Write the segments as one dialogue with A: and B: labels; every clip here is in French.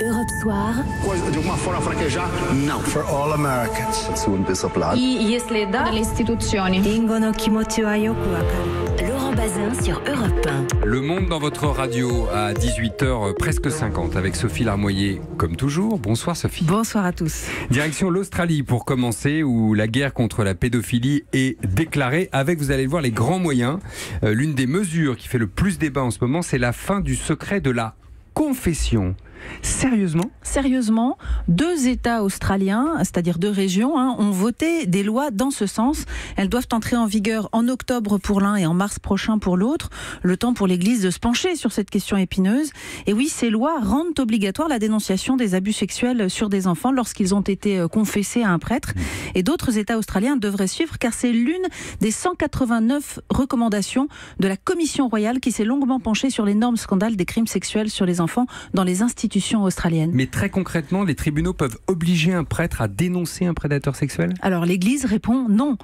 A: Europe Soir.
B: De uma forma fraquejar? Não. For all Americans.
C: Если да, le istituzioni.
A: Laurent Bazin sur Europe 1.
D: Le Monde dans votre radio à 18h presque 50 avec Sophie Larmoyer comme toujours. Bonsoir Sophie.
E: Bonsoir à tous.
D: Direction l'Australie pour commencer, où la guerre contre la pédophilie est déclarée avec, vous allez le voir, les grands moyens. L'une des mesures qui fait le plus débat en ce moment, c'est la fin du secret de la confession. Sérieusement, 2 États australiens, c'est-à-dire 2 régions, ont voté des lois dans ce sens. Elles doivent entrer en vigueur en octobre pour l'un et en mars prochain pour l'autre. Le temps pour l'Église de se pencher sur cette question épineuse. Et oui, ces lois rendent obligatoire la dénonciation des abus sexuels sur des enfants lorsqu'ils ont été confessés à un prêtre. Et d'autres États australiens devraient suivre, car c'est l'une des 189 recommandations de la Commission royale qui s'est longuement penchée sur l'énorme scandale des crimes sexuels sur les enfants dans les institutions australiennes. Mais très concrètement, les tribunaux peuvent obliger un prêtre à dénoncer un prédateur sexuel ?
E: Alors l'Église répond non,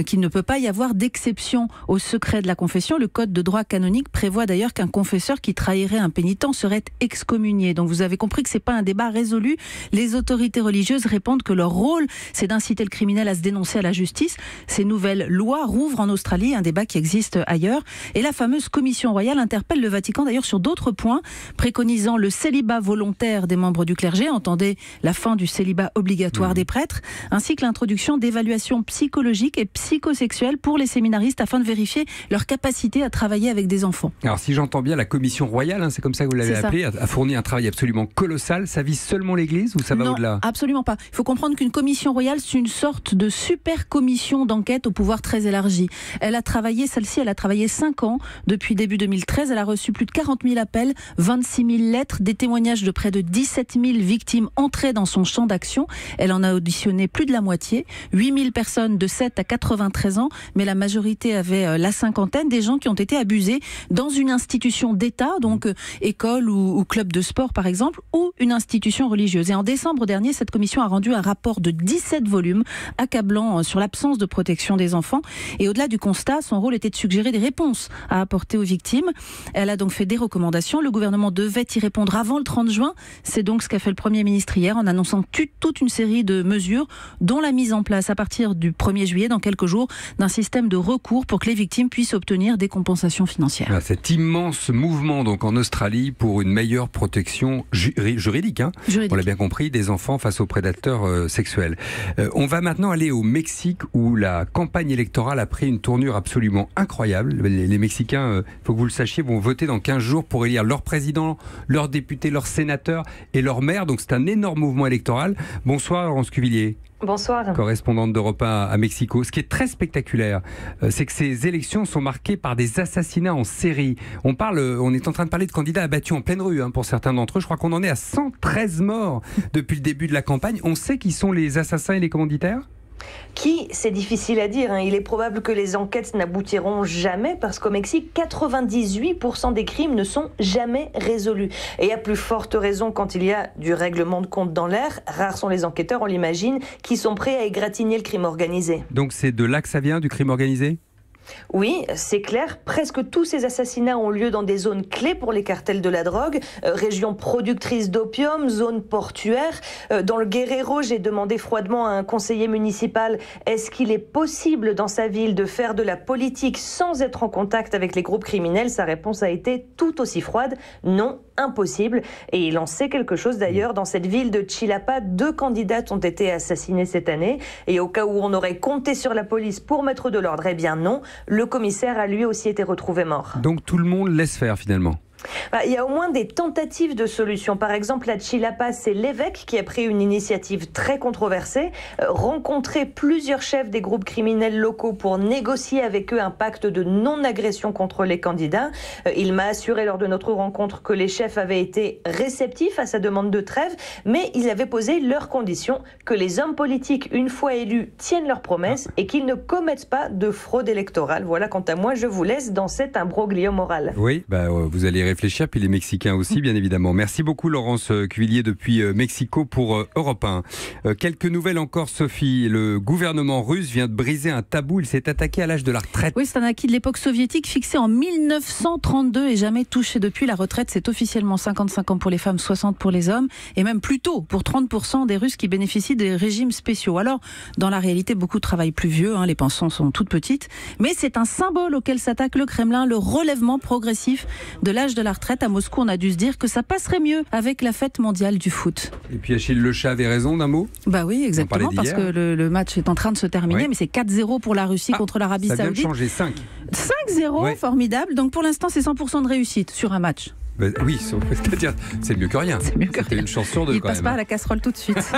E: qu'il ne peut pas y avoir d'exception au secret de la confession. Le Code de droit canonique prévoit d'ailleurs qu'un confesseur qui trahirait un pénitent serait excommunié. Donc vous avez compris que c'est pas un débat résolu. Les autorités religieuses répondent que leur rôle, c'est d'inciter le criminel à se dénoncer à la justice. Ces nouvelles lois rouvrent en Australie un débat qui existe ailleurs. Et la fameuse Commission royale interpelle le Vatican d'ailleurs sur d'autres points, préconisant le célibat volontaire des membres du clergé, entendez la fin du célibat obligatoire des prêtres, ainsi que l'introduction d'évaluations psychologiques et psychosexuelles pour les séminaristes afin de vérifier leur capacité à travailler avec des enfants.
D: Alors si j'entends bien, la Commission royale, c'est comme ça que vous l'avez appelée, a fourni un travail absolument colossal. Ça vise seulement l'Église ou ça va au-delà ?
E: Non, absolument pas. Il faut comprendre qu'une Commission royale, c'est une sorte de super commission d'enquête au pouvoir très élargi. Celle-ci, elle a travaillé 5 ans. Depuis début 2013, elle a reçu plus de 40 000 appels, 26 000 lettres, des témoignages de près de 17 000 victimes entrées dans son champ d'action. Elle en a auditionné plus de la moitié, 8 000 personnes de 7 à 93 ans, mais la majorité avait la cinquantaine, des gens qui ont été abusés dans une institution d'État, donc école ou club de sport par exemple, ou une institution religieuse. Et en décembre dernier, cette commission a rendu un rapport de 17 volumes, accablant sur l'absence de protection des enfants. Et au-delà du constat, son rôle était de suggérer des réponses à apporter aux victimes. Elle a donc fait des recommandations. Le gouvernement devait y répondre avant le 30 juin. C'est donc ce qu'a fait le Premier ministre hier en annonçant toute une série de mesures, dont la mise en place à partir du 1er juillet, dans quelques jours, d'un système de recours pour que les victimes puissent obtenir des compensations financières.
D: Voilà, cet immense mouvement donc en Australie pour une meilleure protection juridique, on l'a bien compris, des enfants face aux prédateurs sexuels. On va maintenant aller au Mexique où la campagne électorale a pris une tournure absolument incroyable. Les Mexicains, il faut que vous le sachiez, vont voter dans 15 jours pour élire leur président, leurs députés, leurs sénateurs et leurs maires. Donc c'est un énorme mouvement électoral. Bonsoir Laurence Cuvillier.
F: Bonsoir.
D: Correspondante d'Europe 1 à Mexico. Ce qui est très spectaculaire, c'est que ces élections sont marquées par des assassinats en série. On est en train de parler de candidats abattus en pleine rue, pour certains d'entre eux. Je crois qu'on en est à 113 morts depuis le début de la campagne. On sait qui sont les assassins et les commanditaires ?
F: Qui, c'est difficile à dire. Il est probable que les enquêtes n'aboutiront jamais parce qu'au Mexique, 98% des crimes ne sont jamais résolus. Et à plus forte raison quand il y a du règlement de compte dans l'air, rares sont les enquêteurs, on l'imagine, qui sont prêts à égratigner le crime organisé.
D: Donc c'est de là que ça vient, du crime organisé ?
F: Oui, c'est clair. Presque tous ces assassinats ont lieu dans des zones clés pour les cartels de la drogue, régions productrices d'opium, zones portuaires. Dans le Guerrero, j'ai demandé froidement à un conseiller municipal, est-ce qu'il est possible dans sa ville de faire de la politique sans être en contact avec les groupes criminels ? Sa réponse a été tout aussi froide, non, impossible. Et il en sait quelque chose d'ailleurs. Dans cette ville de Chilapa, 2 candidates ont été assassinées cette année. Et au cas où on aurait compté sur la police pour mettre de l'ordre, eh bien non. Le commissaire a lui aussi été retrouvé mort.
D: Donc tout le monde laisse faire finalement ?
F: Il y a au moins des tentatives de solutions. Par exemple, à Chilapa, c'est l'évêque qui a pris une initiative très controversée, rencontrer plusieurs chefs des groupes criminels locaux pour négocier avec eux un pacte de non-agression contre les candidats. Il m'a assuré lors de notre rencontre que les chefs avaient été réceptifs à sa demande de trêve, mais ils avaient posé leurs conditions, que les hommes politiques, une fois élus, tiennent leurs promesses et qu'ils ne commettent pas de fraude électorale. Voilà, quant à moi, je vous laisse dans cet imbroglio moral.
D: Oui, vous allez réfléchir, puis les Mexicains aussi, bien évidemment. Merci beaucoup, Laurence Cuvillier, depuis Mexico pour Europe 1. Quelques nouvelles encore, Sophie. Le gouvernement russe vient de briser un tabou. Il s'est attaqué à l'âge de la retraite.
E: Oui, c'est un acquis de l'époque soviétique fixé en 1932 et jamais touché depuis. La retraite, c'est officiellement 55 ans pour les femmes, 60 pour les hommes, et même plus tôt pour 30% des Russes qui bénéficient des régimes spéciaux. Alors, dans la réalité, beaucoup travaillent plus vieux, les pensions sont toutes petites, mais c'est un symbole auquel s'attaque le Kremlin, le relèvement progressif de l'âge de la retraite. À Moscou, on a dû se dire que ça passerait mieux avec la fête mondiale du foot.
D: Et puis Achille Le Chat avait raison d'un mot ?
E: Bah oui, exactement, parce que le match est en train de se terminer, mais c'est 4-0 pour la Russie contre l'Arabie Saoudite.
D: Ça vient de changer, 5.
E: 5-0, formidable. Donc pour l'instant, c'est 100% de réussite sur un match.
D: Oui, c'est-à-dire, c'est mieux que rien.
E: C'est mieux que rien.
D: C'était une chance sur deux.
E: Il passe pas à la casserole tout de suite.